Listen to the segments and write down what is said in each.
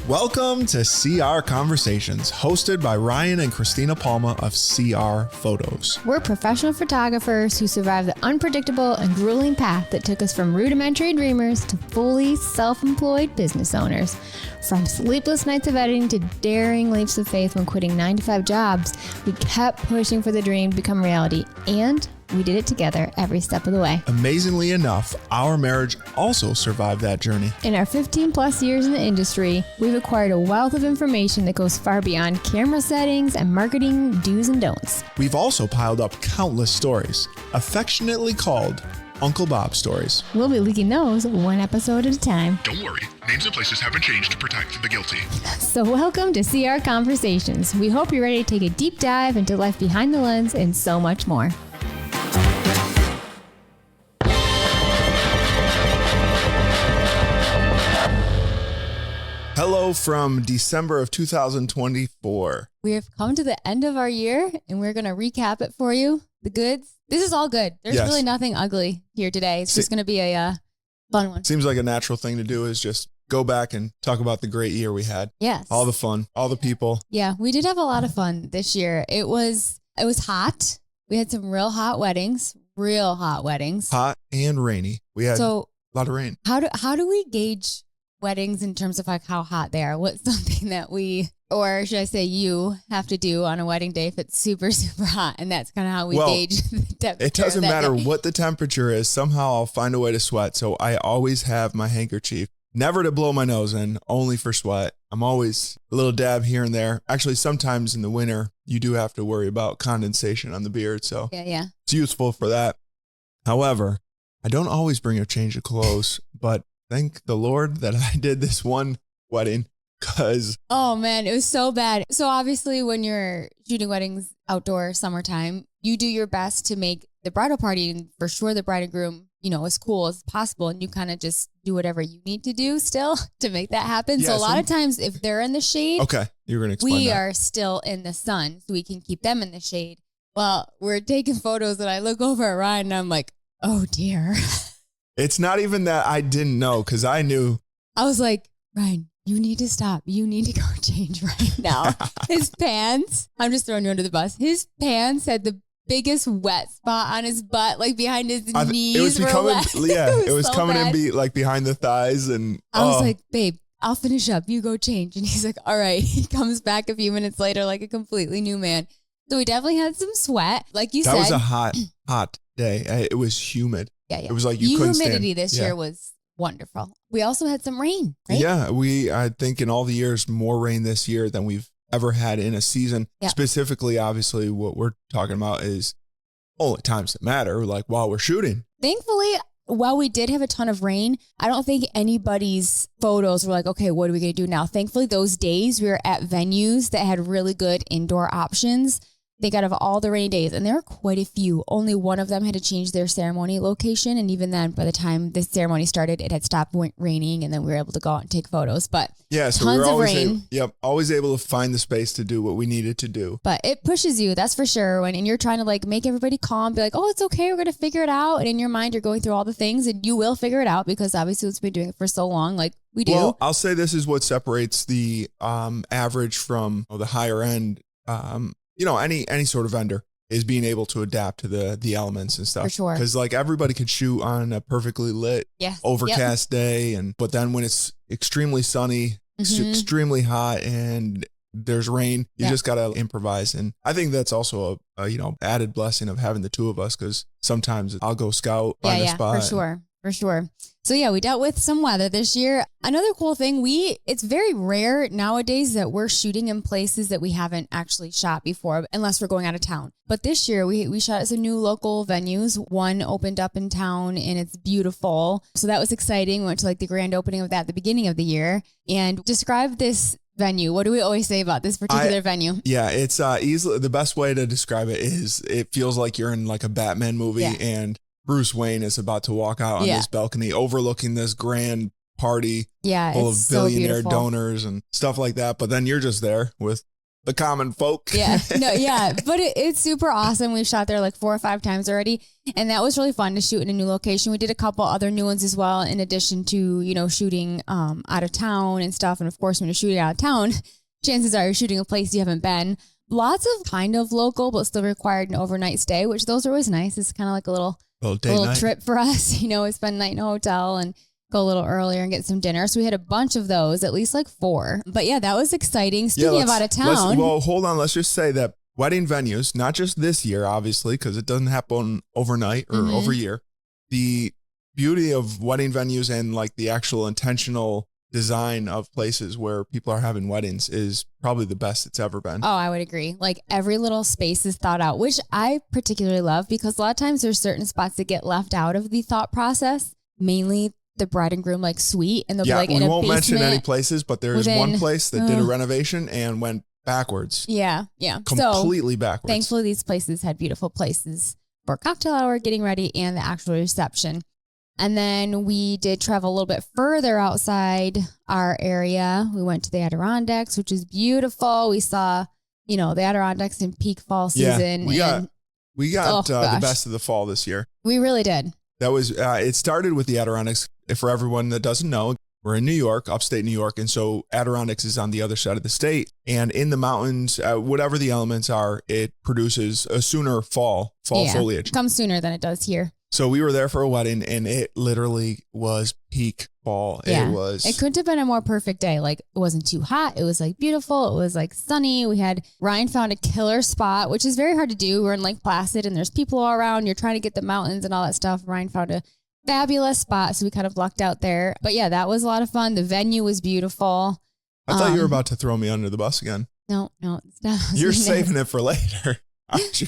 Welcome to CR Conversations, hosted by Ryan and Christina Palma of CR Photos. We're professional photographers who survived the unpredictable and grueling path that took us from rudimentary dreamers to fully self-employed business owners. From sleepless nights of editing to daring leaps of faith when quitting 9-to-5 jobs, we kept pushing for the dream to become reality, and we did it together every step of the way. Amazingly enough, our marriage also survived that journey. In our 15 plus years in the industry, we've acquired a wealth of information that goes far beyond camera settings and marketing do's and don'ts. We've also piled up countless stories, affectionately called Uncle Bob stories. We'll be leaking those one episode at a time. Don't worry, names and places have been changed to protect the guilty. So welcome to CR Conversations. We hope you're ready to take a deep dive into life behind the lens and so much more. Hello from December of 2024. We have come to the end of our year and we're going to recap it for you. The goods. This is all good. There's really nothing ugly here today. It's just going to be a fun one. Seems like a natural thing to do is just go back and talk about the great year we had. Yes. All the fun, all the people. Yeah, we did have a lot of fun this year. It was hot. We had some real hot weddings. Hot and rainy. We had a lot of rain. How do we gauge weddings in terms of like how hot they are? What's something that we, or should I say you, have to do on a wedding day if it's super, super hot? And that's kind of how we gauge the temperature. It doesn't matter what the temperature is. Somehow I'll find a way to sweat. So I always have my handkerchief, never to blow my nose in, only for sweat. I'm always a little dab here and there. Actually, sometimes in the winter, you do have to worry about condensation on the beard. So yeah, it's useful for that. However, I don't always bring a change of clothes, but thank the Lord that I did this one wedding because... Oh, man, it was so bad. So obviously when you're shooting weddings outdoor summertime, you do your best to make the bridal party and for sure the bride and groom, as cool as possible. And you kind of just do whatever you need to do still to make that happen. Yeah, so a lot of times if they're in the shade, okay, you're going to explain we that. are still in the sun so we can keep them in the shade. Well, we're taking photos and I look over at Ryan and I'm like, oh dear. It's not even that I didn't know because I knew. I was like, Ryan, you need to stop. You need to go change right now. His pants, I'm just throwing you under the bus. His pants had the biggest wet spot on his butt, like behind his knees. It was becoming, it was so coming bad. in like behind the thighs. And I was like, babe, I'll finish up. You go change. And he's like, all right. He comes back a few minutes later like a completely new man. So we definitely had some sweat. Like you said. That was a hot day. It was humid. Yeah. It was like you couldn't stand. Humidity this year was wonderful. We also had some rain, right? Yeah, I think in all the years, more rain this year than we've ever had in a season. Yeah. Specifically, obviously, what we're talking about is only times that matter, like while we're shooting. Thankfully, while we did have a ton of rain, I don't think anybody's photos were like, okay, what are we going to do now? Thankfully, those days we were at venues that had really good indoor options. They got of all the rainy days, and there were quite a few. Only one of them had to change their ceremony location, and even then, by the time the ceremony started, it had stopped raining, and then we were able to go out and take photos. But yeah, so tons we were always of rain. Always able to find the space to do what we needed to do. But it pushes you, that's for sure. And you're trying to like make everybody calm, be like, oh, it's okay, we're going to figure it out. And in your mind, you're going through all the things, and you will figure it out because obviously it's been doing it for so long, like we do. Well, I'll say this is what separates the average from the higher end. Any sort of vendor is being able to adapt to the elements and stuff. For sure. Because like everybody could shoot on a perfectly lit, overcast day. But then when it's extremely sunny, extremely hot, and there's rain, you just got to improvise. And I think that's also a added blessing of having the two of us, because sometimes I'll go scout on the spot. For sure. So yeah, we dealt with some weather this year. Another cool thing, it's very rare nowadays that we're shooting in places that we haven't actually shot before, unless we're going out of town. But this year we shot at some new local venues. One opened up in town and it's beautiful. So that was exciting. We went to like the grand opening of that at the beginning of the year. And describe this venue. What do we always say about this particular venue? Yeah, it's easily the best way to describe it is it feels like you're in like a Batman movie and Bruce Wayne is about to walk out on this balcony overlooking this grand party full of billionaire donors and stuff like that. But then you're just there with the common folk. Yeah. No, yeah. But it's super awesome. We've shot there like 4 or 5 times already. And that was really fun to shoot in a new location. We did a couple other new ones as well, in addition to, you know, shooting out of town and stuff. And of course, when you're shooting out of town, chances are you're shooting a place you haven't been. Lots of kind of local, but still required an overnight stay, which those are always nice. It's kind of like a little trip for us. You know, we spend the night in a hotel and go a little earlier and get some dinner. So we had a bunch of those, at least like 4. But yeah, that was exciting. Speaking of out of town. Well, hold on. Let's just say that wedding venues, not just this year, obviously, because it doesn't happen overnight or over year. The beauty of wedding venues and like the actual intentional design of places where people are having weddings is probably the best it's ever been. Oh, I would agree. Like every little space is thought out, which I particularly love because a lot of times there's certain spots that get left out of the thought process, mainly the bride and groom like suite. And they'll be like in a basement. We won't mention any places, but there's one place that did a renovation and went backwards. Yeah. Completely backwards. Thankfully, these places had beautiful places for cocktail hour, getting ready, and the actual reception. And then we did travel a little bit further outside our area. We went to the Adirondacks, which is beautiful. We saw, you know, the Adirondacks in peak fall season. Yeah, we got the best of the fall this year. We really did. That was, it started with the Adirondacks. For everyone that doesn't know, we're in New York, upstate New York. And so Adirondacks is on the other side of the state. And in the mountains, whatever the elements are, it produces a sooner fall foliage. It comes sooner than it does here. So we were there for a wedding and it literally was peak fall. Yeah. It couldn't have been a more perfect day. Like it wasn't too hot. It was like beautiful. It was like sunny. Ryan found a killer spot, which is very hard to do. We're in Lake Placid and there's people all around. You're trying to get the mountains and all that stuff. Ryan found a fabulous spot. So we kind of lucked out there. But yeah, that was a lot of fun. The venue was beautiful. I thought you were about to throw me under the bus again. No. It's not. You're saving it for later, aren't you?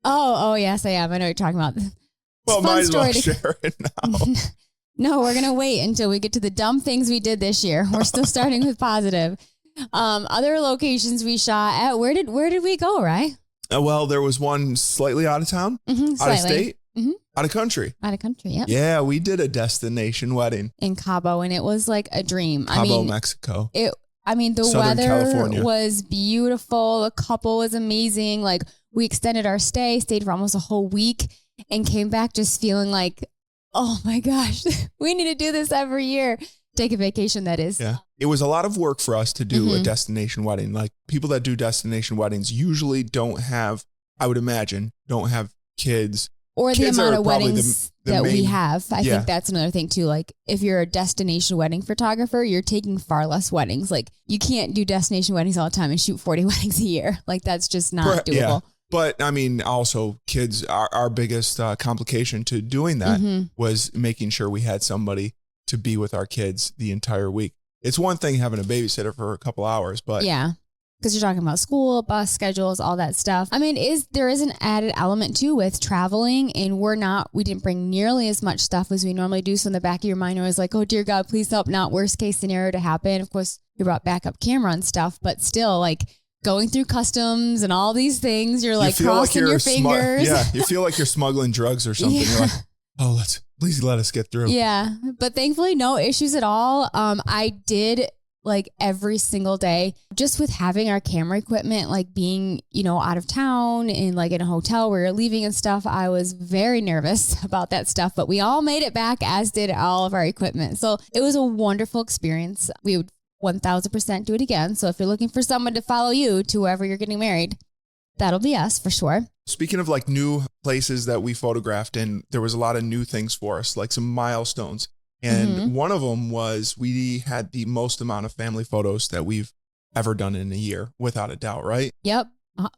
Oh, yes, I am. I know what you're talking about. Well, might as well share it now. No, we're going to wait until we get to the dumb things we did this year. We're still starting with positive. Other locations we shot at, where did we go, right? Well, there was one slightly out of town, out of state, out of country. Out of country, yeah. Yeah, we did a destination wedding. In Cabo, and it was like a dream. Cabo, Mexico. The Southern weather California was beautiful. The couple was amazing. Like we extended our stayed for almost a whole week. And came back just feeling like, oh my gosh, we need to do this every year. Take a vacation, that is. Yeah. It was a lot of work for us to do a destination wedding. Like people that do destination weddings usually don't have kids. Or the amount of weddings that we have. I think that's another thing too. Like if you're a destination wedding photographer, you're taking far less weddings. Like you can't do destination weddings all the time and shoot 40 weddings a year. Like that's just not doable. Yeah. But I mean, also kids, our biggest complication to doing that was making sure we had somebody to be with our kids the entire week. It's one thing having a babysitter for a couple hours, but yeah, because you're talking about school, bus schedules, all that stuff. I mean, there is an added element too with traveling, and we didn't bring nearly as much stuff as we normally do. So in the back of your mind, I was like, oh dear God, please help not worst case scenario to happen. Of course, we brought backup camera and stuff, but still like going through customs and all these things, you're like crossing your fingers. You feel like you're smuggling drugs or something. You're like, oh, please let us get through. Yeah, but thankfully no issues at all. I did like every single day, just with having our camera equipment, like being, out of town and like in a hotel where you're leaving and stuff. I was very nervous about that stuff, but we all made it back, as did all of our equipment. So it was a wonderful experience. We would 1000% do it again. So if you're looking for someone to follow you to whoever you're getting married, that'll be us for sure. Speaking of like new places that we photographed, and there was a lot of new things for us, like some milestones. And one of them was we had the most amount of family photos that we've ever done in a year, without a doubt, right? Yep.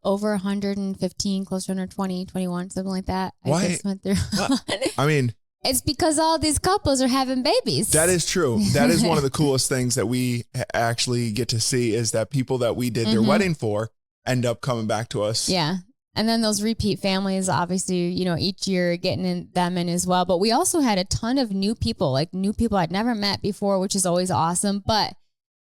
Over 115, close to 120, 21, something like that. Why? I just went through. I mean, it's because all these couples are having babies. That is true. That is one of the coolest things that we actually get to see, is that people that we did their wedding for end up coming back to us. Yeah. And then those repeat families, obviously, each year getting them in as well. But we also had a ton of new people I'd never met before, which is always awesome. But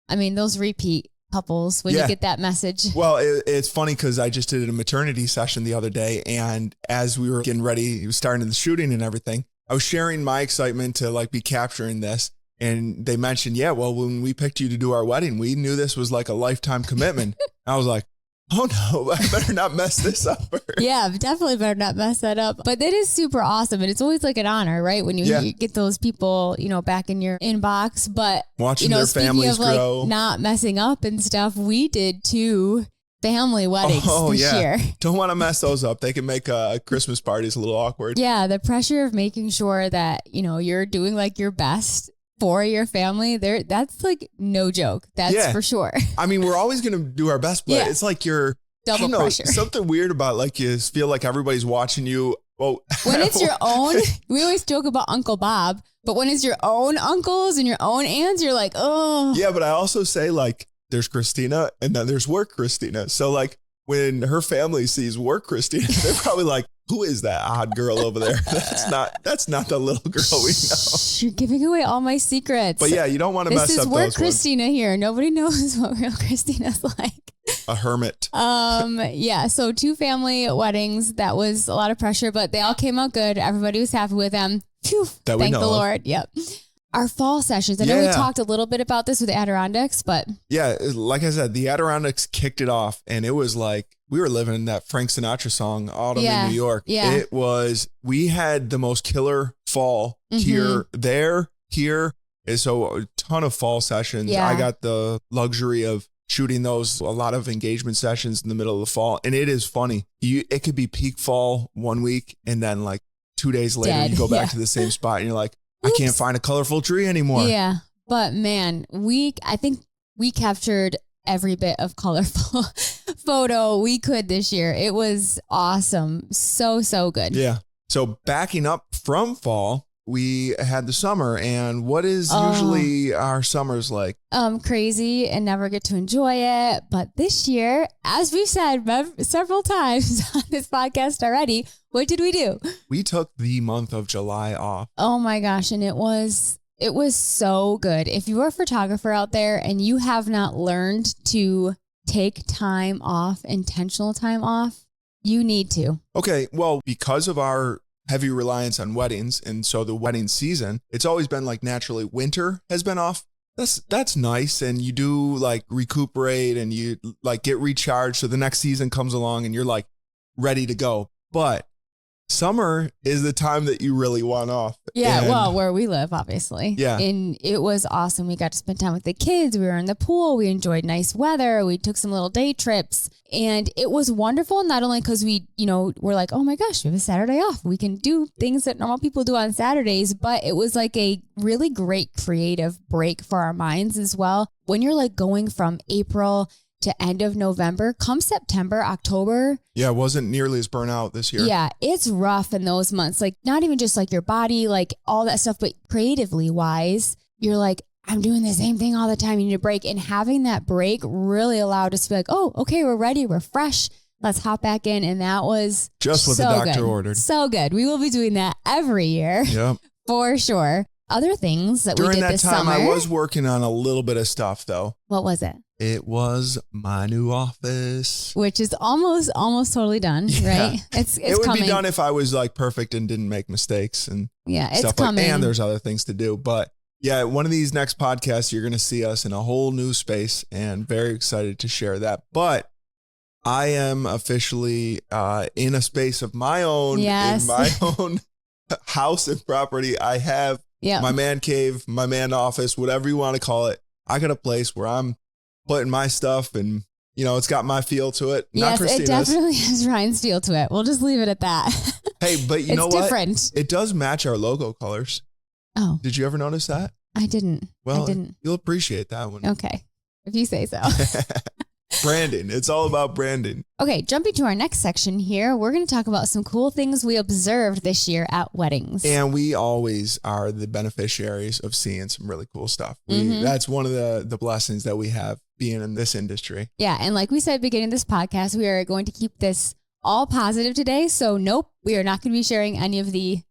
I mean, those repeat couples, when you get that message. Well, it's funny because I just did a maternity session the other day. And as we were getting ready, starting the shooting and everything, I was sharing my excitement to like be capturing this. And they mentioned, when we picked you to do our wedding, we knew this was like a lifetime commitment. I was like, oh no, I better not mess this up. Yeah, definitely better not mess that up. But that is super awesome. And it's always like an honor, right? When you get those people, back in your inbox. But watching their families grow. Like not messing up and stuff, we did 2 family weddings this year. Don't want to mess those up. They can make Christmas parties a little awkward. Yeah, the pressure of making sure that, you're doing like your best for your family, that's like no joke. That's for sure. I mean, we're always going to do our best, but it's like you're double pressure. Something weird about like you feel like everybody's watching you. Well, when it's your own, we always joke about Uncle Bob, but when it's your own uncles and your own aunts, you're like, oh. Yeah, but I also say like there's Christina and then there's work Christina. So like when her family sees work Christina, they're probably like, who is that odd girl over there? That's not the little girl we know. You're giving away all my secrets. But yeah, you don't want to mess up those ones. This is work Christina here. Nobody knows what real Christina's like. A hermit. Yeah. So 2 family weddings. That was a lot of pressure, but they all came out good. Everybody was happy with them. Phew, thank the Lord. Yep. Our fall sessions. I know we talked a little bit about this with the Adirondacks, but yeah, like I said, the Adirondacks kicked it off, and it was like we were living in that Frank Sinatra song, Autumn in New York. Yeah. We had the most killer fall here. And so a ton of fall sessions. Yeah. I got the luxury of shooting a lot of engagement sessions in the middle of the fall. And it is funny. It could be peak fall one week, and then like 2 days later, you go back to the same spot and you're like, I can't find a colorful tree anymore. Yeah. But man, I think we captured every bit of colorful photo we could this year. It was awesome. So, so good. Yeah. So backing up from fall, we had the summer, and what is usually our summers like? Crazy and never get to enjoy it. But this year, as we've said several times on this podcast already, what did we do? We took the month of July off. Oh my gosh. And it was so good. If you are a photographer out there and you have not learned to take time off, intentional time off, you need to. Okay. Well, because of our heavy reliance on weddings, and so the wedding season, it's always been like naturally winter has been off. That's nice, and you do like recuperate and you like get recharged, so the next season comes along and you're like ready to go. But summer is the time that you really want off. Yeah, well, where we live, obviously. Yeah. And it was awesome. We got to spend time with the kids. We were in the pool. We enjoyed nice weather. We took some little day trips. And it was wonderful, not only because we, we're like, oh my gosh, we have a Saturday off. We can do things that normal people do on Saturdays. But it was like a really great creative break for our minds as well. When you're like going from April to end of November, come September, October. Yeah, it wasn't nearly as burnt out this year. Yeah, it's rough in those months. Like not even just like your body, like all that stuff, but creatively wise, you're like, I'm doing the same thing all the time. You need a break. And having that break really allowed us to be like, oh, okay, we're ready. We're fresh. Let's hop back in. And that was just what the doctor ordered. So good. We will be doing that every year. Yep. For sure. Other things that during we did that this time, summer. I was working on a little bit of stuff though. What was it? It was my new office, which is almost totally done, right? It would be done if I was like perfect and didn't make mistakes and it's stuff coming. And there's other things to do, but yeah, one of these next podcasts, you're going to see us in a whole new space, and very excited to share that. But I am officially in a space of my own, in my own house and property. I have my man cave, my man office, whatever you want to call it. I got a place where I'm putting my stuff, and it's got my feel to it. Yes, it definitely has Ryan's feel to it. We'll just leave it at that. Hey, but you know what? It's different. It does match our logo colors. Oh. Did you ever notice that? I didn't. Well, I didn't. You'll appreciate that one. Okay. If you say so. Branding. It's all about branding. Okay, jumping to our next section here, we're going to talk about some cool things we observed this year at weddings. And we always are the beneficiaries of seeing some really cool stuff. That's one of the blessings that we have being in this industry. Yeah, and like we said at the beginning of this podcast, we are going to keep this all positive today. So nope, we are not going to be sharing any of the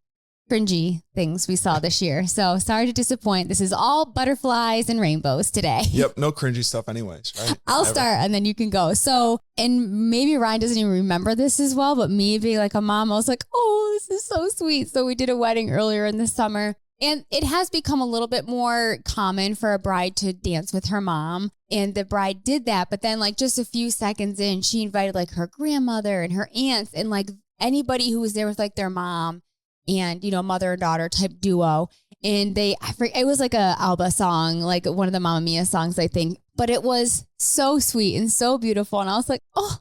cringy things we saw this year. So sorry to disappoint. This is all butterflies and rainbows today. Yep. No cringy stuff anyways, right? I'll start and then you can go. So, and maybe Ryan doesn't even remember this as well, but me being like a mom, I was like, oh, this is so sweet. So we did a wedding earlier in the summer, And it has become a little bit more common for a bride to dance with her mom. And the bride did that. But then like just a few seconds in, she invited like her grandmother and her aunts and like anybody who was there with like their mom and, you know, mother and daughter type duo. And it was like a Alba song, like one of the Mamma Mia songs, I think. But it was so sweet and so beautiful. And I was like, oh,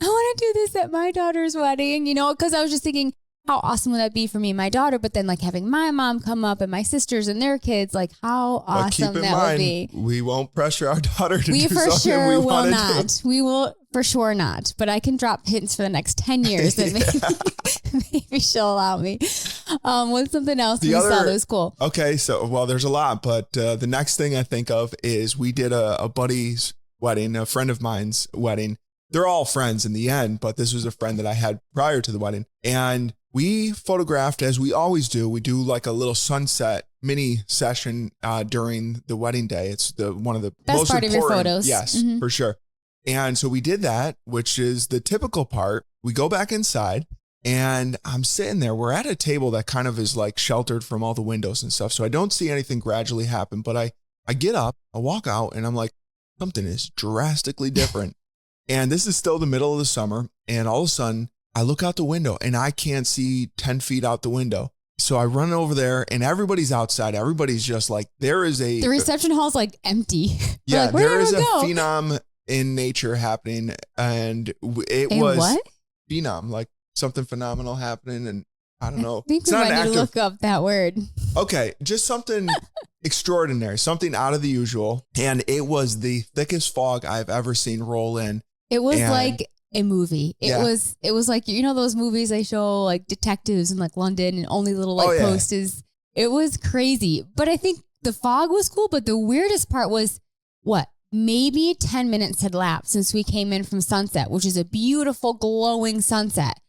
I want to do this at my daughter's wedding, you know, because I was just thinking, how awesome would that be for me and my daughter? But then like having my mom come up and my sisters and their kids, like how awesome that would be. We won't pressure our daughter to do something we for sure will do. not. We will for sure not. But I can drop hints for the next 10 years that maybe she'll allow me. What's something else we saw that was cool? Okay, so well, there's a lot, but the next thing I think of is we did a buddy's wedding, a friend of mine's wedding. They're all friends in the end, but this was a friend that I had prior to the wedding. And we photographed, as we always do. We do like a little sunset mini session during the wedding day. It's one of the best most part important. Of your photos. Yes, for sure. And so we did that, which is the typical part. We go back inside and I'm sitting there. We're at a table that kind of is like sheltered from all the windows and stuff. So I don't see anything gradually happen, but I get up, I walk out and I'm like, something is drastically different. And this is still the middle of the summer. And all of a sudden I look out the window and I can't see 10 feet out the window. So I run over there and everybody's outside. Everybody's just like, the reception hall's like empty. Yeah, like, there is a phenom in nature happening. And it was what? Phenom, like something phenomenal happening. And I don't know. I think we might need to look up that word. Okay. Just something extraordinary, something out of the usual. And it was the thickest fog I've ever seen roll in. It was like a movie. It was like, you know, those movies they show like detectives in like London and only little like post is, it was crazy. But I think the fog was cool. But the weirdest part was maybe 10 minutes had lapsed since we came in from sunset, which is a beautiful glowing sunset.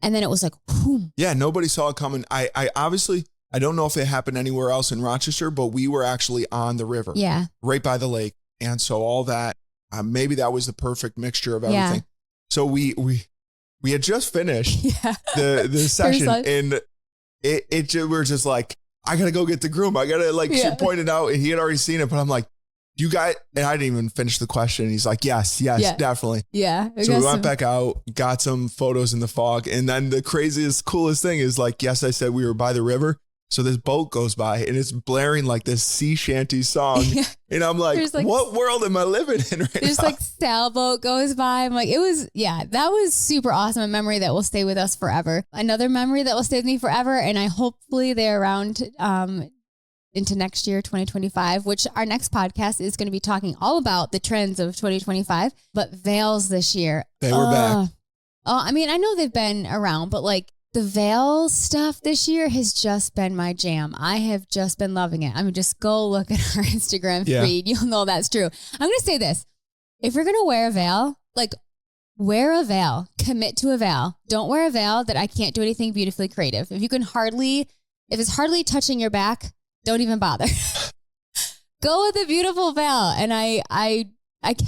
And then it was like, whoom. Yeah, nobody saw it coming. I obviously, I don't know if it happened anywhere else in Rochester, but we were actually on the river. Yeah. Right by the lake. And so all that, maybe that was the perfect mixture of everything. Yeah. So we had just finished the session and we were just like, I gotta go get the groom. I gotta she pointed out and he had already seen it, but I'm like, you guys, and I didn't even finish the question. He's like, yes, definitely. Yeah. So we went back out, got some photos in the fog. And then the craziest, coolest thing is like, yes, I said we were by the river. So this boat goes by and it's blaring like this sea shanty song. And I'm like, what world am I living in right now? There's like sailboat goes by. I'm like, that was super awesome. A memory that will stay with us forever. Another memory that will stay with me forever. And I hopefully they're around into next year, 2025, which our next podcast is going to be talking all about the trends of 2025, but veils this year. They were back. Oh, I mean, I know they've been around, but like the veil stuff this year has just been my jam. I have just been loving it. I mean, just go look at our Instagram feed. You'll know that's true. I'm going to say this. If you're going to wear a veil, like wear a veil, commit to a veil. Don't wear a veil that I can't do anything beautifully creative. If it's hardly touching your back, don't even bother. Go with a beautiful veil. And I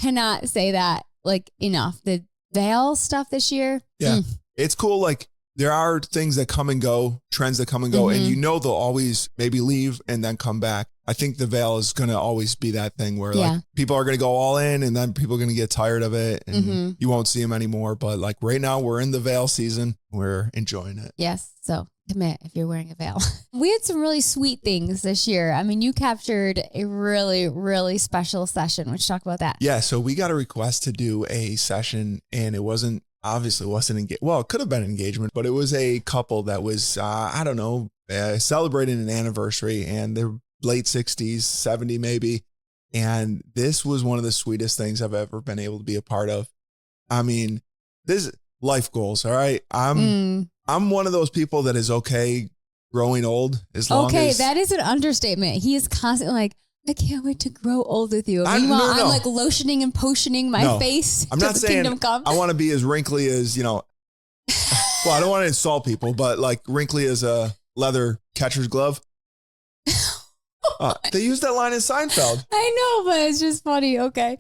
cannot say that like enough. The veil stuff this year. Yeah. It's cool. Like there are things that come and go, trends that come and go, and you know they'll always maybe leave and then come back. I think the veil is going to always be that thing where like people are going to go all in and then people are going to get tired of it and you won't see them anymore. But like right now we're in the veil season. We're enjoying it. Yes. So commit if you're wearing a veil. We had some really sweet things this year. I mean, you captured a really, really special session. Let's talk about that. Yeah. So we got a request to do a session and it wasn't engagement. Well, it could have been engagement, but it was a couple that was, celebrating an anniversary and they're late 60s, 70 maybe. And this was one of the sweetest things I've ever been able to be a part of. I mean, this life goals. All right. I'm one of those people that is okay growing old as long as. That is an understatement. He is constantly like, I can't wait to grow old with you. Meanwhile, I'm like lotioning and potioning my face. I'm not saying I want to be as wrinkly as, well, I don't want to insult people, but like wrinkly as a leather catcher's glove. They use that line in Seinfeld. I know, but it's just funny. Okay.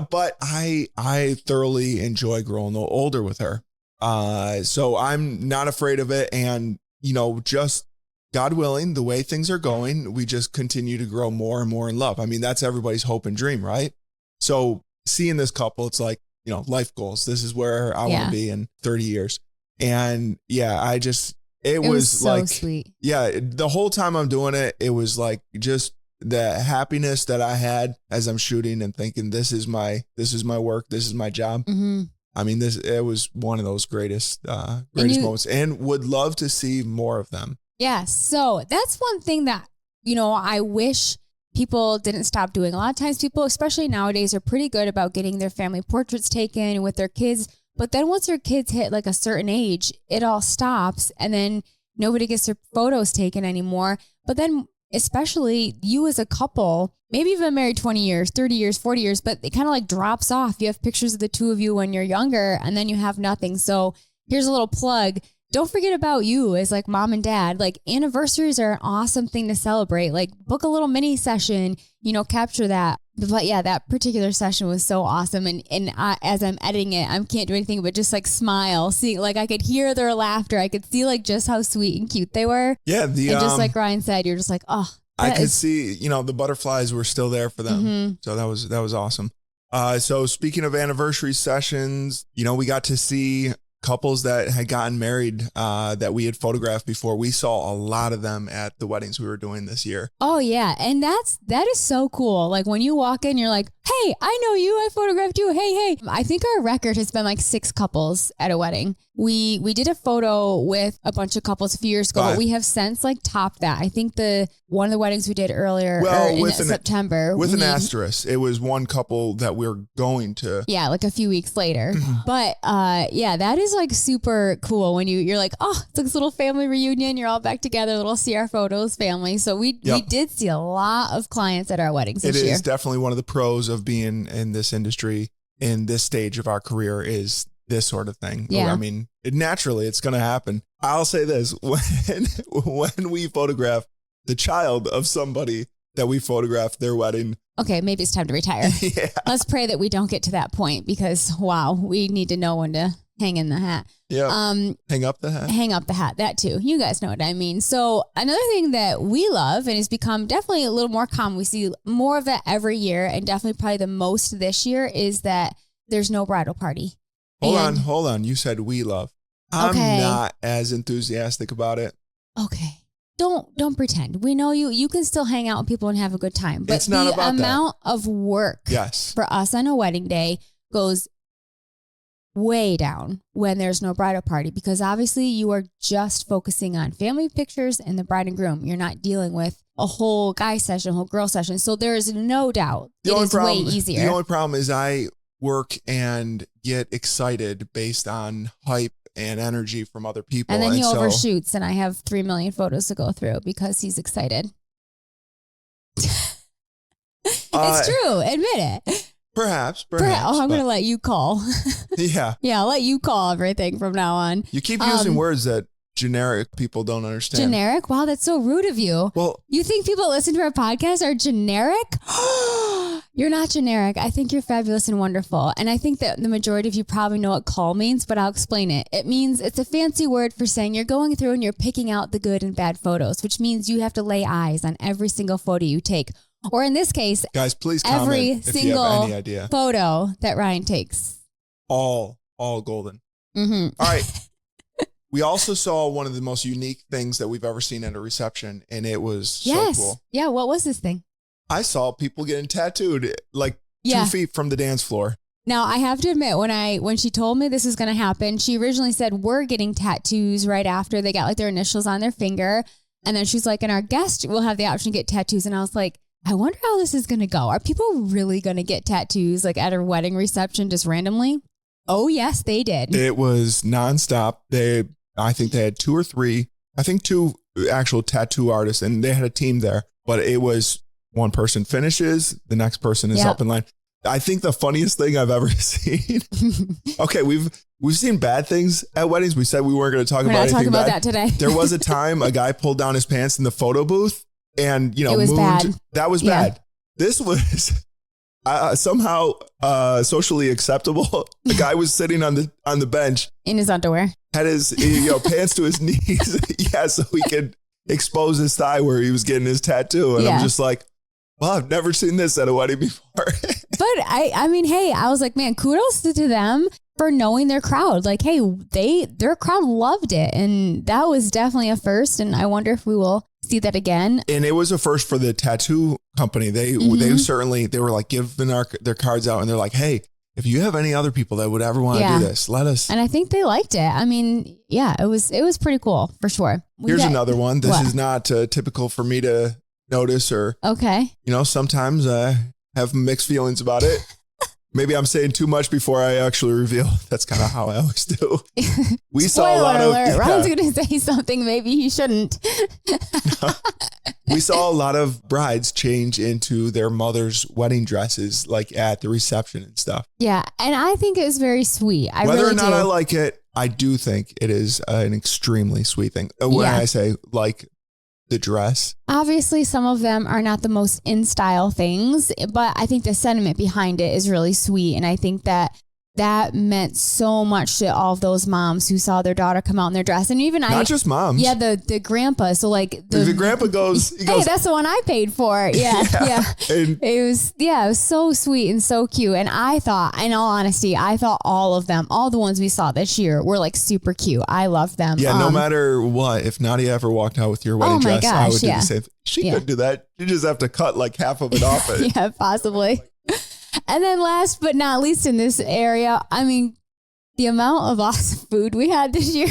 But I thoroughly enjoy growing older with her. So I'm not afraid of it. And, just God willing, the way things are going, we just continue to grow more and more in love. I mean, that's everybody's hope and dream, right? So seeing this couple, it's like, life goals. This is where I want to be in 30 years. And yeah, it was so like, sweet. Yeah, the whole time I'm doing it, it was like just the happiness that I had as I'm shooting and thinking, this is my work. This is my job. Mm-hmm. I mean, it was one of those greatest moments, and would love to see more of them. Yeah. So that's one thing that, I wish people didn't stop doing. A lot of times people, especially nowadays, are pretty good about getting their family portraits taken with their kids. But then once their kids hit like a certain age, it all stops and then nobody gets their photos taken anymore. But then especially you as a couple, maybe you've been married 20 years, 30 years, 40 years, but it kind of like drops off. You have pictures of the two of you when you're younger and then you have nothing. So here's a little plug. Don't forget about you as like mom and dad. Like anniversaries are an awesome thing to celebrate. Like book a little mini session, capture that. But yeah, that particular session was so awesome. And as I'm editing it, I can't do anything but just like smile. See, like I could hear their laughter. I could see like just how sweet and cute they were. Yeah. And just like Ryan said, you're just like, oh. I could see, the butterflies were still there for them. Mm-hmm. So that was awesome. So speaking of anniversary sessions, we got to see couples that had gotten married that we had photographed before. We saw a lot of them at the weddings we were doing this year. Oh yeah. And that is so cool. Like when you walk in, you're like, hey, I know you. I photographed you. Hey. I think our record has been like 6 couples at a wedding. We did a photo with a bunch of couples a few years ago, but we have since like topped that. I think one of the weddings we did earlier in September. With an asterisk. It was one couple that we're going to. Yeah, like a few weeks later. But yeah, that is like super cool when you're like, oh, it's like this little family reunion. You're all back together, little see our photos family. So we did see a lot of clients at our weddings this year. It is definitely one of the pros of being in this industry in this stage of our career is this sort of thing. Yeah. I mean, naturally it's going to happen. I'll say this, when we photograph the child of somebody that we photographed their wedding. Okay, maybe it's time to retire. Yeah. Let's pray that we don't get to that point because wow, we need to know when to hang in the hat. Yeah. Hang up the hat. Hang up the hat. That too. You guys know what I mean. So another thing that we love and has become definitely a little more common. We see more of that every year and definitely probably the most this year is that there's no bridal party. Hold on. You said we love. I'm not as enthusiastic about it. Okay. Don't pretend. We know you can still hang out with people and have a good time. But it's not the about amount of work for us on a wedding day goes way down when there's no bridal party because obviously you are just focusing on family pictures and the bride and groom. You're not dealing with a whole guy session, a whole girl session. So there is no doubt it is way easier. The only problem is I work and get excited based on hype and energy from other people. And then he overshoots and I have 3 million photos to go through because he's excited. It's true. Admit it. Perhaps. Oh, I'm going to let you call. Yeah. Yeah, I'll let you call everything from now on. You keep using words that generic people don't understand. Generic? Wow, that's so rude of you. Well, you think people that listen to our podcast are generic? You're not generic. I think you're fabulous and wonderful. And I think that the majority of you probably know what call means, but I'll explain it. It means it's a fancy word for saying you're going through and you're picking out the good and bad photos, which means you have to lay eyes on every single photo you take. Or in this case, guys, please comment every if single you have any idea. Photo that Ryan takes. All golden. Mm-hmm. All right. We also saw one of the most unique things that we've ever seen at a reception, and it was so cool. Yeah, what was this thing? I saw people getting tattooed like 2 feet from the dance floor. Now, I have to admit, when she told me this was going to happen, she originally said we're getting tattoos right after they got like their initials on their finger. And then she's like, and our guest will have the option to get tattoos. And I was like, I wonder how this is going to go. Are people really going to get tattoos like at a wedding reception just randomly? Oh, yes, they did. It was nonstop. I think they had 2 or 3, I think 2 actual tattoo artists, and they had a team there. But it was one person finishes, the next person is up in line. I think the funniest thing I've ever seen. Okay, we've seen bad things at weddings. We said we weren't going to talk about anything bad. We're not talking about that today. There was a time a guy pulled down his pants in the photo booth, and it was bad. That was bad. This was somehow socially acceptable. The guy was sitting on the bench in his underwear, had his pants to his knees, so he could expose his thigh where he was getting his tattoo. And I'm just like, well, I've never seen this at a wedding before. But I mean, hey, I was like, man, kudos to them for knowing their crowd. Like, hey, their crowd loved it. And that was definitely a first. And I wonder if we will see that again. And it was a first for the tattoo company. They were like giving their cards out and they're like, hey, if you have any other people that would ever want to do this, let us. And I think they liked it. I mean, yeah, it was pretty cool for sure. Here's another one. This is not typical for me to notice or, sometimes I have mixed feelings about it. Maybe I'm saying too much before I actually reveal. That's kind of how I always do. We saw a lot of. Ryan's going to say something maybe he shouldn't. We saw a lot of brides change into their mother's wedding dresses, like at the reception and stuff. Yeah, and I think it was very sweet. Whether or not I like it, I do think it is an extremely sweet thing. When I say like the dress. Obviously, some of them are not the most in style things, but I think the sentiment behind it is really sweet. And I think that meant so much to all of those moms who saw their daughter come out in their dress. And even not just moms. Yeah, the grandpa. So like the grandpa goes, hey, that's the one I paid for. Yeah. And it was so sweet and so cute. And I thought, in all honesty, all of them, all the ones we saw this year were like super cute. I loved them. Yeah, no matter what, if Nadia ever walked out with your wedding dress, I would do the same thing. She couldn't do that. You just have to cut like half of it off it. Yeah, possibly. And then last but not least in this area, I mean, the amount of awesome food we had this year.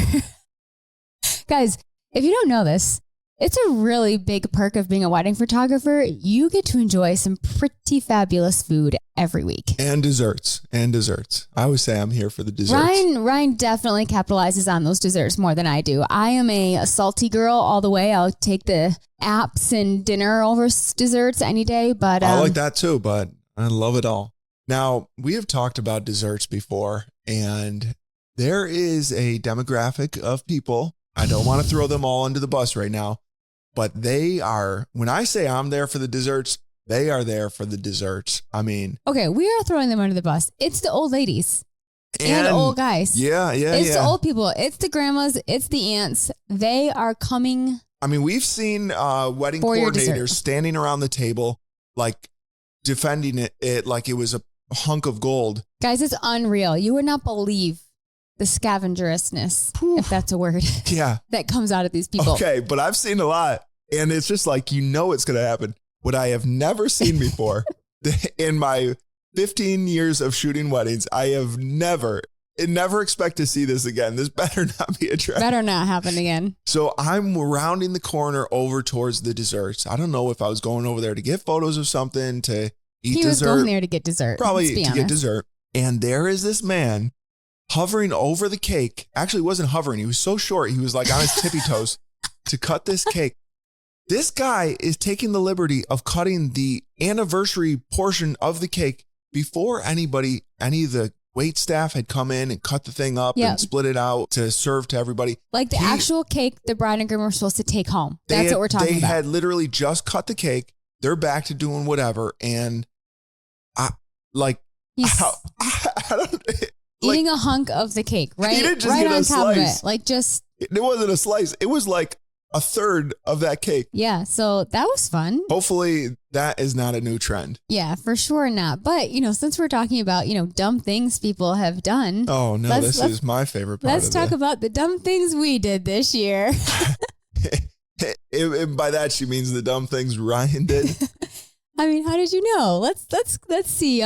Guys, if you don't know this, it's a really big perk of being a wedding photographer. You get to enjoy some pretty fabulous food every week. And desserts. I always say I'm here for the desserts. Ryan definitely capitalizes on those desserts more than I do. I am a salty girl all the way. I'll take the apps and dinner over desserts any day. But I like that too, but I love it all. Now, we have talked about desserts before, and there is a demographic of people. I don't want to throw them all under the bus right now, but they are, when I say I'm there for the desserts, they are there for the desserts. I mean. Okay, we are throwing them under the bus. It's the old ladies and old guys. Yeah. It's the old people. It's the grandmas. It's the aunts. They are coming. I mean, we've seen wedding coordinators standing around the table, like, defending it like it was a hunk of gold. Guys, it's unreal. You would not believe the scavengerousness, if that's a word, that comes out of these people. Okay, but I've seen a lot, and it's just like, it's going to happen. What I have never seen before in my 15 years of shooting weddings, I have never expect to see this again. This better not be a trend. Better not happen again. So I'm rounding the corner over towards the desserts. I don't know if I was going over there to get photos of something, to eat dessert. He was going there to get dessert. Probably to get dessert. And there is this man hovering over the cake. Actually, he wasn't hovering. He was so short. He was like on his tippy toes to cut this cake. This guy is taking the liberty of cutting the anniversary portion of the cake before any of the wait staff had come in and cut the thing up and split it out to serve to everybody. Like the actual cake the bride and groom were supposed to take home. That's what we're talking about. They had literally just cut the cake. They're back to doing whatever. And I don't, eating a hunk of the cake, right? He didn't just right get on a top slice. of it. Like just. It wasn't a slice. It was like a third of that cake. Yeah. So that was fun. Hopefully that is not a new trend. Yeah, for sure not. But, since we're talking about, dumb things people have done. Oh, no, this is my favorite part. Let's talk about the dumb things we did this year. And by that, she means the dumb things Ryan did. I mean, how did you know? Let's see.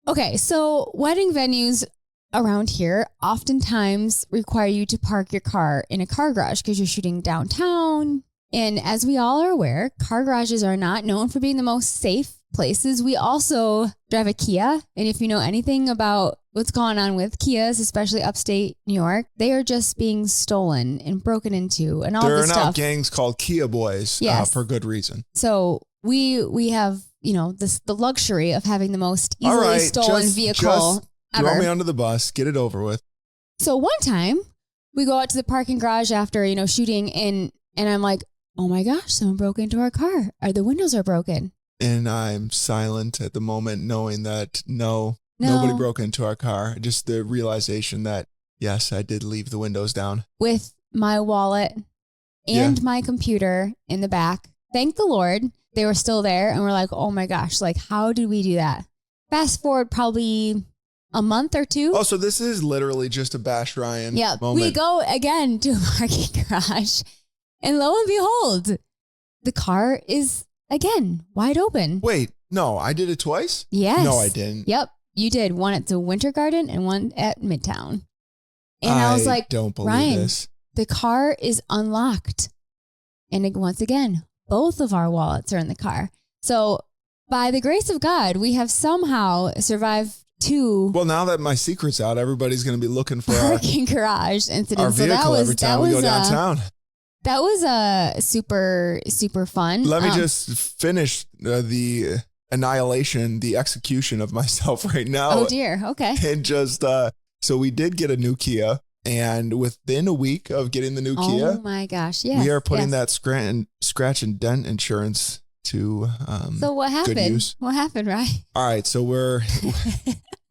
Okay. So wedding venues around here oftentimes require you to park your car in a car garage because you're shooting downtown. And as we all are aware, car garages are not known for being the most safe places. We also drive a Kia. And if you know anything about what's going on with Kias, especially upstate New York, they are just being stolen and broken into and all this stuff. There are now gangs called Kia Boys for good reason. So we have, the luxury of having the most easily stolen vehicle ever. Throw me under the bus, get it over with. So one time we go out to the parking garage after, shooting and I'm like, oh my gosh, someone broke into our car. The windows are broken. And I'm silent at the moment, knowing that nobody broke into our car. Just the realization that, yes, I did leave the windows down. With my wallet and my computer in the back. Thank the Lord they were still there. And we're like, oh my gosh, like, how did we do that? Fast forward probably a month or two. Oh, so this is literally just a Bash Ryan moment. We go again to a parking garage, and lo and behold, the car is again wide open. Wait, no, I did it twice? Yes. No, I didn't. Yep, you did. One at the Winter Garden and one at Midtown. And I was like, don't believe Ryan, this. The car is unlocked. And once again, both of our wallets are in the car. So by the grace of God, we have somehow survived two. Well, now that my secret's out, everybody's going to be looking for parking garage incident. Our vehicle every time we go downtown. That was super, super fun. Let me just finish the annihilation, the execution of myself right now. Oh dear. Okay. And just, so we did get a new Kia, and within a week of getting the new Kia. Oh my gosh. Yes. We are putting that scratch and dent insurance to so what happened? Good use. What happened, right? All right. So we're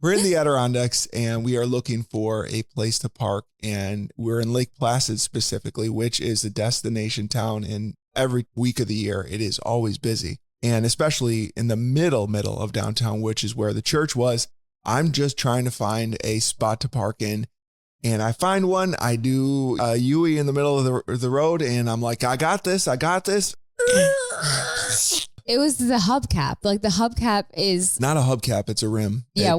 in the Adirondacks, and we are looking for a place to park, and we're in Lake Placid specifically, which is a destination town, and every week of the year it is always busy. And especially in the middle of downtown, which is where the church was. I'm just trying to find a spot to park in, and I find one. I do a Yui in the middle of the road, and I'm like, I got this. It was the hubcap. Like the hubcap is not a hubcap. It's a rim. Yeah.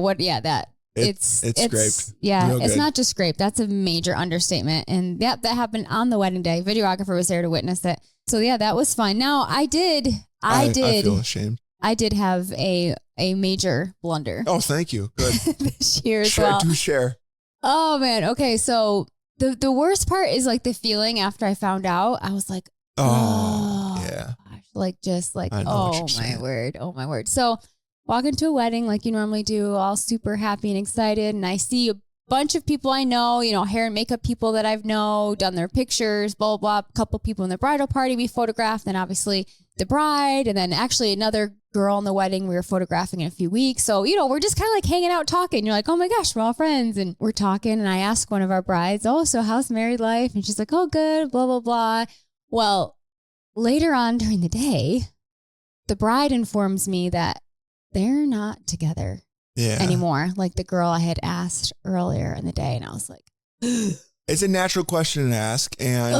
It's scraped. Yeah. Real it's good. Not just scraped. That's a major understatement. And that happened on the wedding day. Videographer was there to witness it. So yeah, that was fun. Now I feel ashamed. I did have a major blunder. Oh, thank you. Good. This year as well. Do share. Oh man. Okay. So the worst part is like the feeling after I found out. I was like, oh yeah. Gosh, like just like, oh my word. So walk into a wedding like you normally do, all super happy and excited. And I see a bunch of people I know, hair and makeup people that I've done their pictures, blah, blah, blah. A couple people in the bridal party we photographed, then obviously the bride, and then actually another girl in the wedding we were photographing in a few weeks. So, we're just kind of like hanging out talking. You're like, oh my gosh, we're all friends. And we're talking, and I asked one of our brides, oh, so how's married life? And she's like, oh, good, blah, blah, blah. Well, later on during the day, the bride informs me that they're not together anymore. Like the girl I had asked earlier in the day. And I was like, it's a natural question to ask. And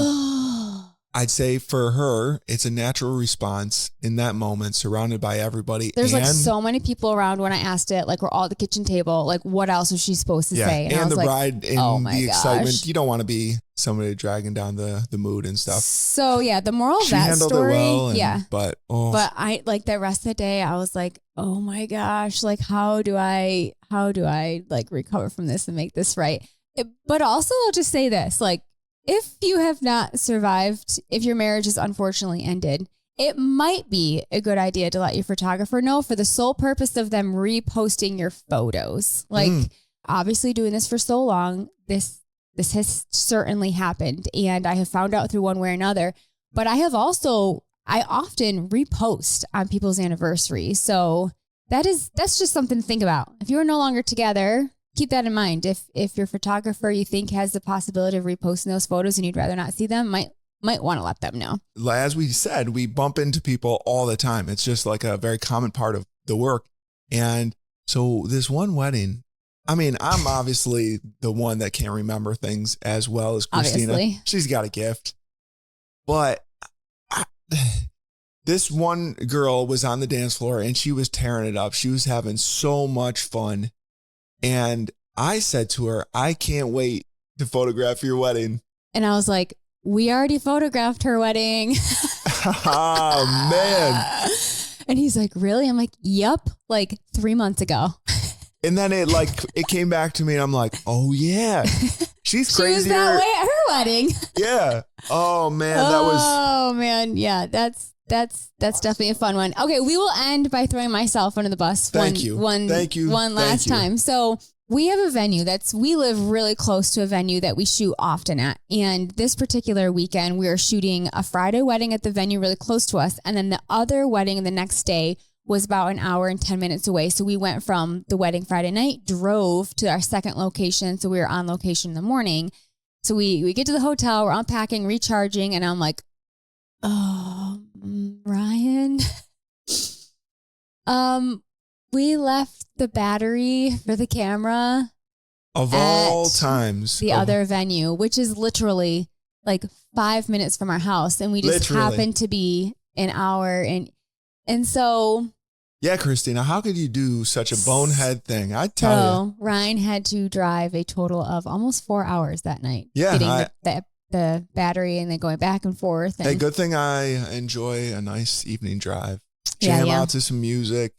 I'd say for her, it's a natural response in that moment, surrounded by everybody. There's like so many people around when I asked it, like we're all at the kitchen table. Like what else was she supposed to say? And I was the bride and the excitement. You don't want to be somebody dragging down the mood and stuff. So yeah, the moral of she that handled story. It well, but I like the rest of the day, I was like, oh my gosh, like how do I like recover from this and make this right? But also I'll just say this, like, if you have not survived, if your marriage is unfortunately ended, it might be a good idea to let your photographer know for the sole purpose of them reposting your photos. Like, obviously doing this for so long, this has certainly happened. And I have found out through one way or another. But I often repost on people's anniversaries. So that's just something to think about. If you're no longer together, keep that in mind. If your photographer you think has the possibility of reposting those photos and you'd rather not see them, might want to let them know. As we said, we bump into people all the time. It's just like a very common part of the work. And so this one wedding, I mean, I'm obviously the one that can't remember things as well as Christina. Obviously. She's got a gift. But this one girl was on the dance floor and she was tearing it up. She was having so much fun. And I said to her, I can't wait to photograph your wedding. And I was like, we already photographed her wedding. Oh, man. And he's like, really? I'm like, yep, like 3 months ago. And then it came back to me and I'm like, oh, yeah. She's crazier. She was that way at her wedding. Yeah. Oh, man. Oh, man. Yeah, that's definitely a fun one. Okay, we will end by throwing myself under the bus. Thank you. One last time. So we have a venue we live really close to a venue that we shoot often at. And this particular weekend, we are shooting a Friday wedding at the venue really close to us. And then the other wedding the next day was about an hour and 10 minutes away. So we went from the wedding Friday night, drove to our second location. So we were on location in the morning. So we get to the hotel, we're unpacking, recharging, and I'm like, Ryan. We left the battery for the camera of all times. The other venue, which is literally like 5 minutes from our house, and we just happened to be an hour and so. Yeah, Christina, how could you do such a bonehead thing? I tell you. Ryan had to drive a total of almost 4 hours that night. Yeah, getting the battery and then going back and forth. And, hey, good thing I enjoy a nice evening drive. Jam out to some music.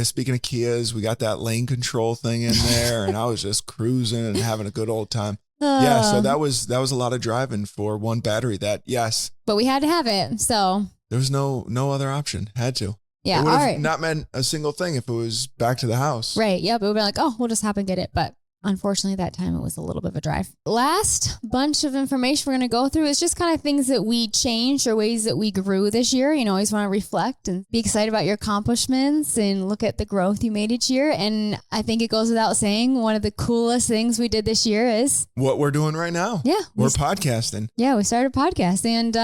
Speaking of Kias, we got that lane control thing in there, and I was just cruising and having a good old time. Yeah, so that was a lot of driving for one battery. But we had to have it, so there was no other option. Had to. Yeah, it would have not meant a single thing if it was back to the house. Right. Yep. It would be like, oh, we'll just hop and get it. But unfortunately, that time it was a little bit of a drive. Last bunch of information we're going to go through is just kind of things that we changed or ways that we grew this year. You know, always want to reflect and be excited about your accomplishments and look at the growth you made each year. And I think it goes without saying, one of the coolest things we did this year is what we're doing right now. Yeah. We're podcasting. Yeah. We started a podcast, and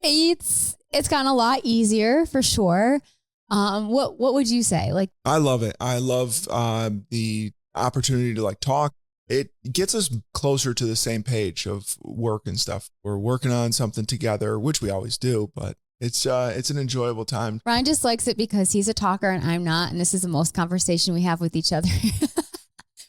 it's gotten a lot easier for sure. What would you say? Like, I love it. I love the opportunity to like talk. It gets us closer to the same page of work and stuff. We're working on something together, which we always do, but it's an enjoyable time. Ryan just likes it because he's a talker and I'm not, and this is the most conversation we have with each other.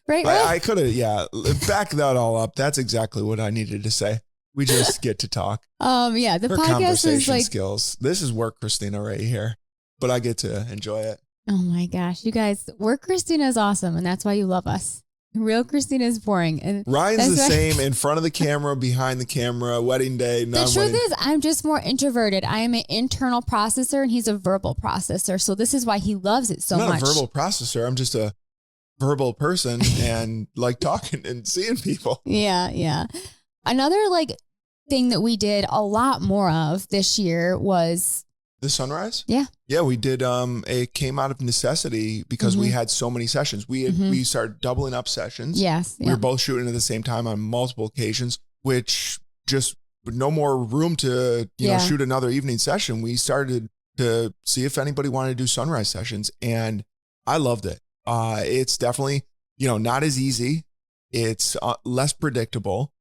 Right? I could have, back that all up. That's exactly what I needed to say. We just get to talk. The Her podcast is like skills. This is work, Christina, right here. But I get to enjoy it. Oh my gosh, you guys, work Christina is awesome, and that's why you love us. Real Christina is boring. And Ryan's the same in front of the camera, behind the camera, wedding day. The truth is, I'm just more introverted. I am an internal processor, and he's a verbal processor. So this is why he loves it so much. I'm not a verbal processor. I'm just a verbal person and like talking and seeing people. Yeah. Another thing that we did a lot more of this year was the sunrise? Yeah. Yeah, we did. It came out of necessity because we had so many sessions. We started doubling up sessions. Yes. We were both shooting at the same time on multiple occasions, which just no more room to, shoot another evening session. We started to see if anybody wanted to do sunrise sessions, and I loved it. It's definitely, not as easy. It's less predictable,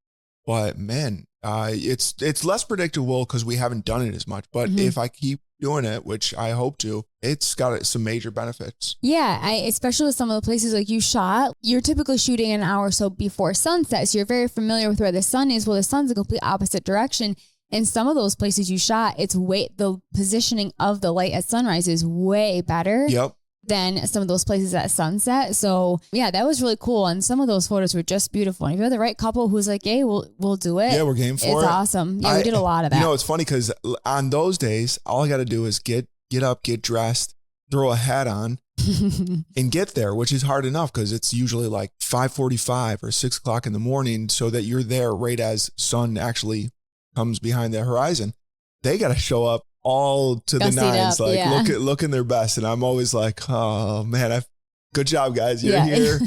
but man, it's less predictable because we haven't done it as much. But if I keep doing it, which I hope to, it's got some major benefits. Yeah, especially with some of the places like you shot, you're typically shooting an hour or so before sunset. So you're very familiar with where the sun is. Well, the sun's a complete opposite direction. And some of those places you shot, the positioning of the light at sunrise is way better. Yep. Than some of those places at sunset. So yeah, that was really cool. And some of those photos were just beautiful. And if you have the right couple who's like, hey, we'll do it. Yeah, we're game for it. It's awesome. Yeah, we did a lot of that. It's funny because on those days, all I got to do is get up, get dressed, throw a hat on and get there, which is hard enough because it's usually like 5:45 or 6 o'clock in the morning so that you're there right as sun actually comes behind the horizon. They got to show up all to the nines, looking their best. And I'm always like, oh man, good job guys. You're here.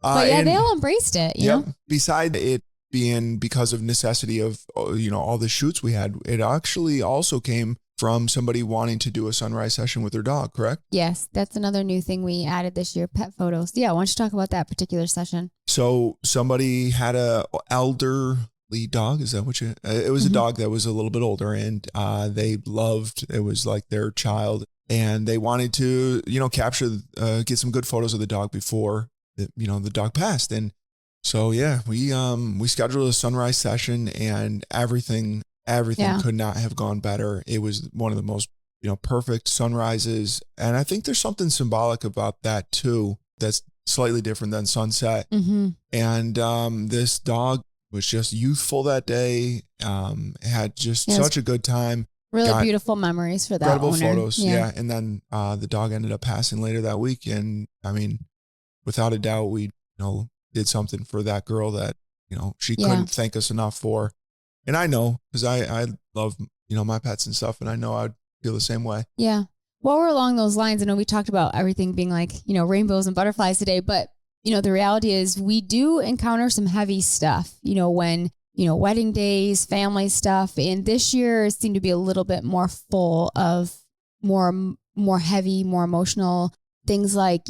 But they all embraced it. You know? Beside it being because of necessity of, all the shoots we had, it actually also came from somebody wanting to do a sunrise session with their dog, correct? Yes. That's another new thing we added this year, pet photos. Yeah. Why don't you talk about that particular session? So somebody had a elderly dog, is that what you? It was a dog that was a little bit older, and they loved. It was like their child, and they wanted to, capture, get some good photos of the dog before the dog passed. And so we scheduled a sunrise session, and everything could not have gone better. It was one of the most perfect sunrises, and I think there's something symbolic about that too. That's slightly different than sunset. And this dog was just youthful that day, had just such a good time. Really beautiful memories for that incredible owner. Photos, yeah. And then the dog ended up passing later that week. And I mean, without a doubt, we did something for that girl that, she couldn't thank us enough for. And I know, because I love, my pets and stuff, and I know I'd feel the same way. Yeah. While we're along those lines, I know we talked about everything being like, rainbows and butterflies today, but the reality is we do encounter some heavy stuff, when, wedding days, family stuff. And this year seemed to be a little bit more full of more heavy, more emotional things like,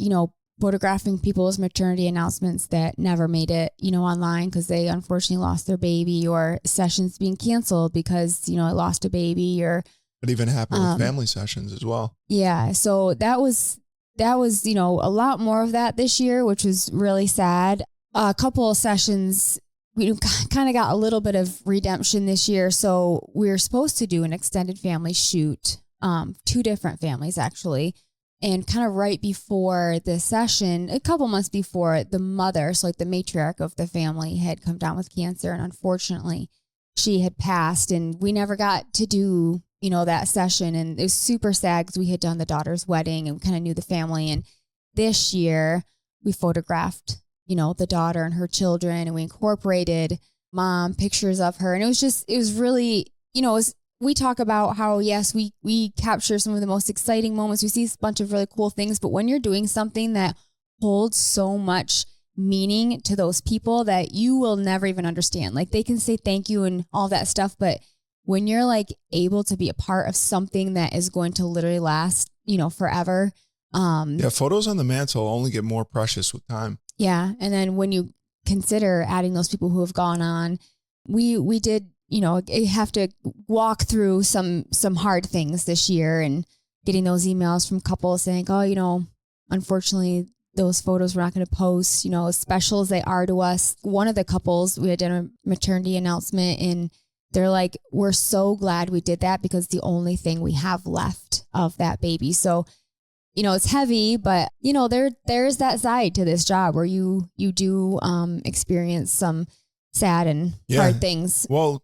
photographing people's maternity announcements that never made it, online because they unfortunately lost their baby, or sessions being canceled because, it lost a baby, or it even happened with family sessions as well. Yeah. So that was, a lot more of that this year, which was really sad. A couple of sessions, we kind of got a little bit of redemption this year. So we were supposed to do an extended family shoot, 2 different families actually. And kind of right before the session, a couple months before, the mother, so like the matriarch of the family, had come down with cancer. And unfortunately, she had passed, and we never got to do, that session. And it was super sad because we had done the daughter's wedding and we kind of knew the family. And this year we photographed, the daughter and her children, and we incorporated mom pictures of her. And it was really, we talk about how, yes, we capture some of the most exciting moments. We see a bunch of really cool things, but when you're doing something that holds so much meaning to those people that you will never even understand, like they can say thank you and all that stuff, but when you're like able to be a part of something that is going to literally last, forever. Photos on the mantle only get more precious with time. Yeah. And then when you consider adding those people who have gone on, we did, have to walk through some hard things this year, and getting those emails from couples saying, oh, unfortunately those photos we're not going to post, as special as they are to us. One of the couples, we had done a maternity announcement, and they're like, we're so glad we did that because the only thing we have left of that baby. So, it's heavy, but there's that side to this job where you do experience some sad and hard things. Well,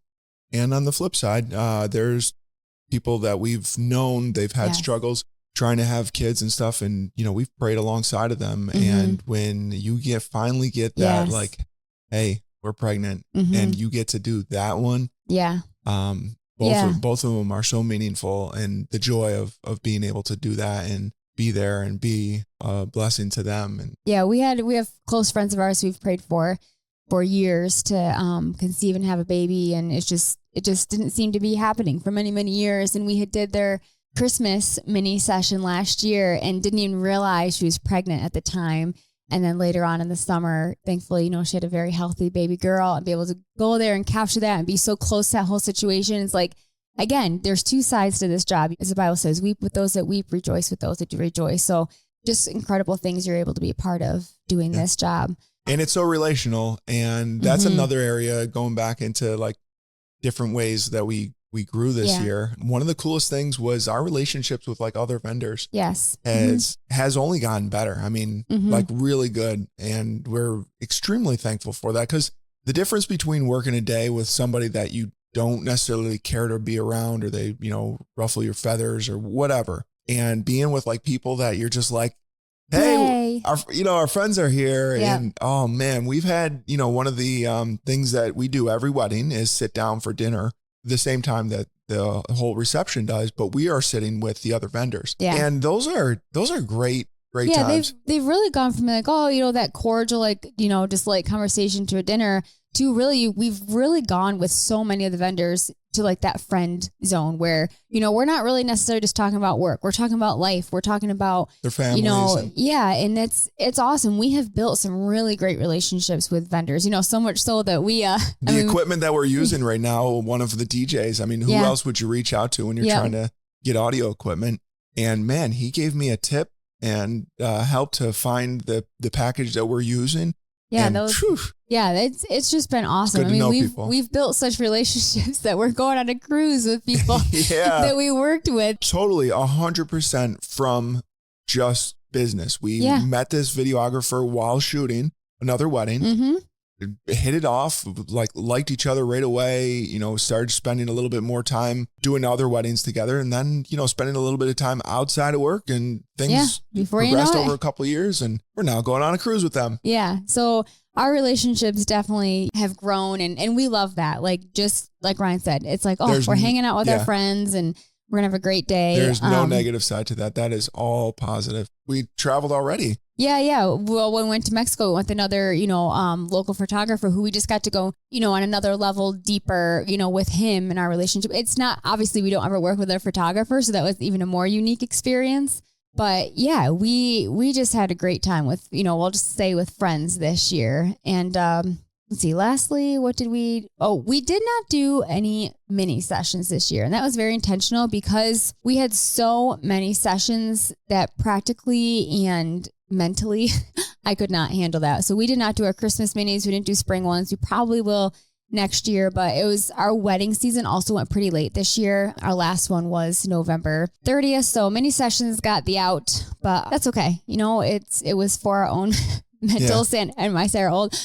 and on the flip side, there's people that we've known, they've had struggles trying to have kids and stuff. And, we've prayed alongside of them. Mm-hmm. And when you finally get that, like, hey, we're pregnant, and you get to do that one. Yeah. Both of them are so meaningful, and the joy of being able to do that and be there and be a blessing to them. And we have close friends of ours we've prayed for years to conceive and have a baby, and it just didn't seem to be happening for many, many years. And we had did their Christmas mini session last year and didn't even realize she was pregnant at the time. And then later on in the summer, thankfully, she had a very healthy baby girl, and be able to go there and capture that and be so close to that whole situation. It's like, again, there's 2 sides to this job. As the Bible says, weep with those that weep, rejoice with those that do rejoice. So just incredible things you're able to be a part of doing this job. And it's so relational. And that's another area, going back into like different ways that we grew this year. One of the coolest things was our relationships with like other vendors. Yes. Has only gotten better. I mean, like really good. And we're extremely thankful for that, because the difference between working a day with somebody that you don't necessarily care to be around, or they, ruffle your feathers or whatever, and being with like people that you're just like, hey, our friends are here. Yep. And oh man, we've had, one of the things that we do every wedding is sit down for dinner the same time that the whole reception does, but we are sitting with the other vendors. Yeah. And those are great times. They've really gone from like, that cordial, like, just like conversation to a dinner to really, we've really gone with so many of the vendors to like that friend zone where, we're not really necessarily just talking about work. We're talking about life. We're talking about their families. And it's awesome. We have built some really great relationships with vendors, so much so that we, equipment that we're using right now, one of the DJs, I mean, who else would you reach out to when you're trying to get audio equipment? And man, he gave me a tip and helped to find the package that we're using. Yeah, it's just been awesome. I mean, we've built such relationships that we're going on a cruise with people that we worked with. Totally, 100% from just business. We met this videographer while shooting another wedding. Hit it off, liked each other right away, started spending a little bit more time doing other weddings together, and then, spending a little bit of time outside of work, and things progressed over a couple of years, and we're now going on a cruise with them. Yeah. So our relationships definitely have grown, and we love that. Like, just like Ryan said, it's like, we're hanging out with our friends and we're going to have a great day. There's no negative side to that. That is all positive. We traveled already Yeah. Well, when we went to Mexico, we went with another, local photographer who we just got to go, on another level deeper, with him and our relationship. It's not, obviously we don't ever work with a photographer, so that was even a more unique experience. But yeah, we just had a great time with, we'll just say with friends this year. And let's see, lastly, we did not do any mini sessions this year. And that was very intentional because we had so many sessions that practically and mentally, I could not handle that. So we did not do our Christmas minis. We didn't do spring ones. We probably will next year, but it was our wedding season also went pretty late this year. Our last one was November 30th. So many sessions got the out, but that's okay. It was for our own mental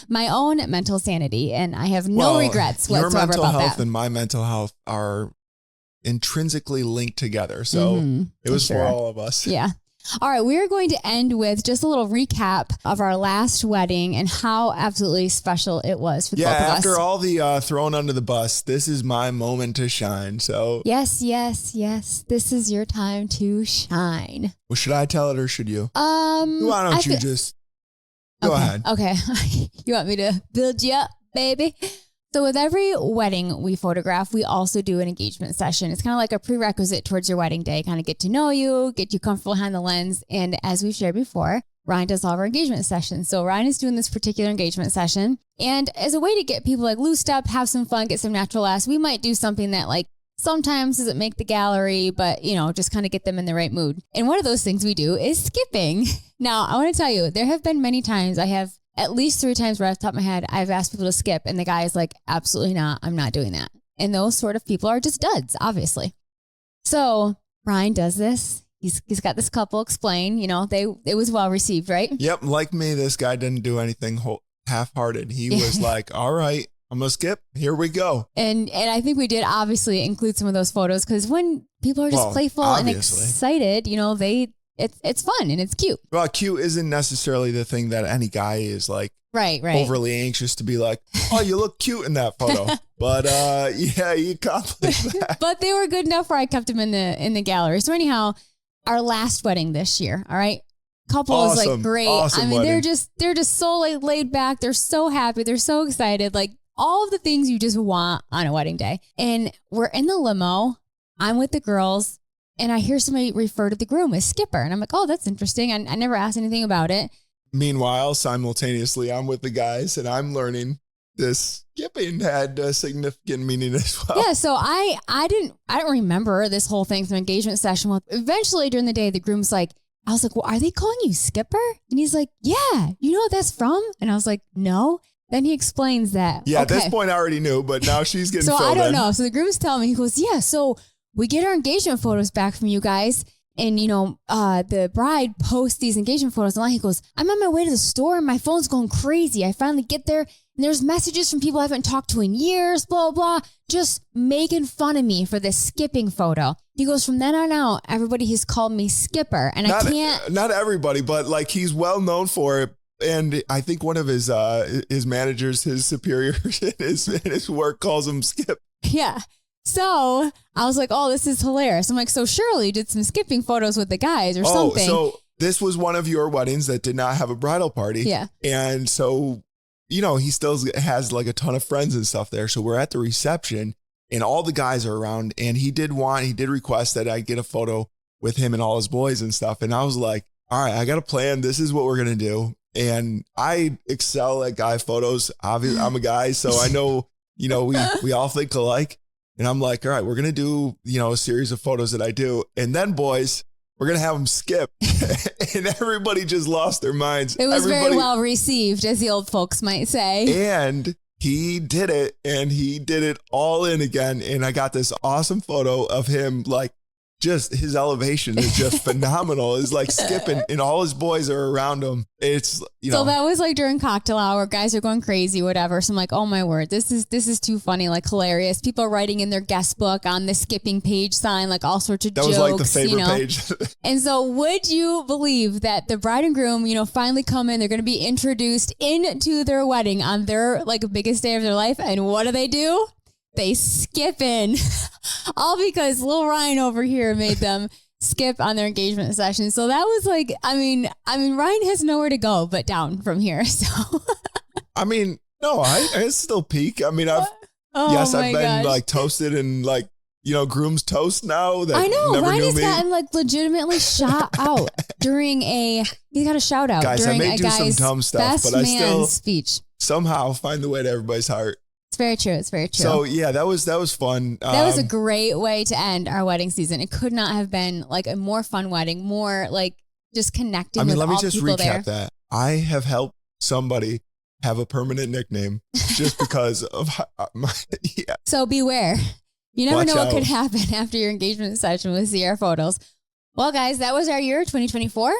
my own mental sanity. And I have no regrets whatsoever about that. Your mental health and my mental health are intrinsically linked together. So it was for all of us. Yeah. All right, we're going to end with just a little recap of our last wedding and how absolutely special it was for both of us. After all the thrown under the bus, this is my moment to shine. So yes. This is your time to shine. Well, should I tell it or should you? Why don't you just go ahead? Okay. You want me to build you up, baby? So with every wedding we photograph, we also do an engagement session. It's kind of like a prerequisite towards your wedding day, kind of get to know you, get you comfortable behind the lens. And as we've shared before, Ryan does all of our engagement sessions. So Ryan is doing this particular engagement session. And as a way to get people loosened up, have some fun, get some natural laughs, we might do something that sometimes doesn't make the gallery, but just kind of get them in the right mood. And one of those things we do is skipping. Now, I want to tell you, there have been many times I have at least 3 times where off the top of my head, I've asked people to skip and the guy is like, absolutely not. I'm not doing that. And those sort of people are just duds, obviously. So Ryan does this. He's got this couple explain, it was well received, right? Yep. Like me, this guy didn't do anything half-hearted. He was like, all right, I'm going to skip. Here we go. And I think we did obviously include some of those photos because when people are just playful and excited, it's fun and it's cute. Well, cute isn't necessarily the thing that any guy is right. overly anxious to be like, oh, you look cute in that photo. But yeah, you accomplished that. But they were good enough where I kept them in the gallery. So anyhow, our last wedding this year, all right? Couple is great. Awesome wedding. they're just so laid back. They're so happy. They're so excited. All of the things you just want on a wedding day. And we're in the limo. I'm with the girls. And I hear somebody refer to the groom as Skipper. And I'm like, oh, that's interesting. I never asked anything about it. Meanwhile, simultaneously, I'm with the guys and I'm learning this skipping had a significant meaning as well. Yeah, so I don't remember this whole thing from engagement session. Well, eventually during the day, the groom's like, I was like, well, are they calling you Skipper? And he's like, yeah, you know what that's from? And I was like, no. Then he explains that. Yeah, okay. At this point I already knew, but now she's getting so filled I don't in. know. So the groom's telling me, he goes, yeah, so we get our engagement photos back from you guys. And, the bride posts these engagement photos online. He goes, I'm on my way to the store and my phone's going crazy. I finally get there and there's messages from people I haven't talked to in years, blah, blah, just making fun of me for this skipping photo. He goes, from then on out, everybody has called me Skipper. And I can't. Not everybody, but he's well known for it. And I think one of his managers, his superiors in his work calls him Skip. Yeah. So I was like, oh, this is hilarious. I'm like, so surely you did some skipping photos with the guys or something. So this was one of your weddings that did not have a bridal party. Yeah. And so, he still has a ton of friends and stuff there. So we're at the reception and all the guys are around and he did request that I get a photo with him and all his boys and stuff. And I was like, all right, I got a plan. This is what we're going to do. And I excel at guy photos. Obviously, I'm a guy, so I know, we all think alike. And I'm like, all right, we're going to do, a series of photos that I do. And then, boys, we're going to have them skip. And everybody just lost their minds. It was very well received, as the old folks might say. And he did it. And he did it all in again. And I got this awesome photo of him, just his elevation is just phenomenal. It's skipping and all his boys are around him. It's, So that was during cocktail hour, guys are going crazy, whatever. So I'm like, oh my word, this is too funny, hilarious. People are writing in their guest book on the skipping page sign, all sorts of jokes. That was the favorite page. And so would you believe that the bride and groom, finally come in, they're going to be introduced into their wedding on their biggest day of their life. And what do? They skip in all because little Ryan over here made them skip on their engagement session. So that was like, I mean, Ryan has nowhere to go but down from here. So, I mean, no, I still peak. I mean, I've been like toasted and like, groom's toast now. That I know never Ryan knew has me. gotten like legitimately shot out he got a shout out guys, during I may do some dumb stuff, but I still speech. Somehow find the way to everybody's heart. It's very true. It's very true. So yeah, that was fun. That was a great way to end our wedding season. It could not have been like a more fun wedding, more like just connecting. Let me just recap that. I have helped somebody have a permanent nickname just because of yeah. So beware. You never know what could happen after your engagement session with Sierra Photos. Well, guys, that was our year 2024.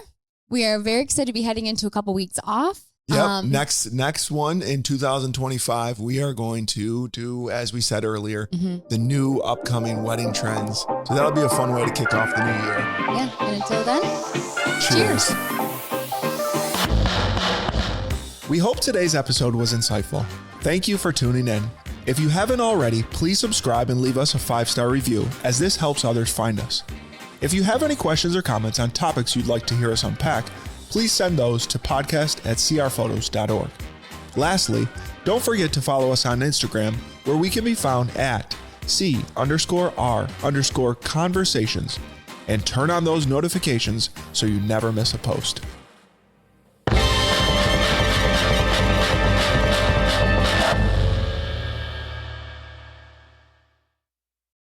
We are very excited to be heading into a couple weeks off. Yep. Next one in 2025, we are going to do, as we said earlier, the new upcoming wedding trends. So that'll be a fun way to kick off the new year. Yeah. And until then, cheers. We hope today's episode was insightful. Thank you for tuning in. If you haven't already, please subscribe and leave us a 5-star review, as this helps others find us. If you have any questions or comments on topics you'd like to hear us unpack, please send those to podcast@crphotos.org. Lastly, don't forget to follow us on Instagram, where we can be found at C_R_conversations, and turn on those notifications so you never miss a post.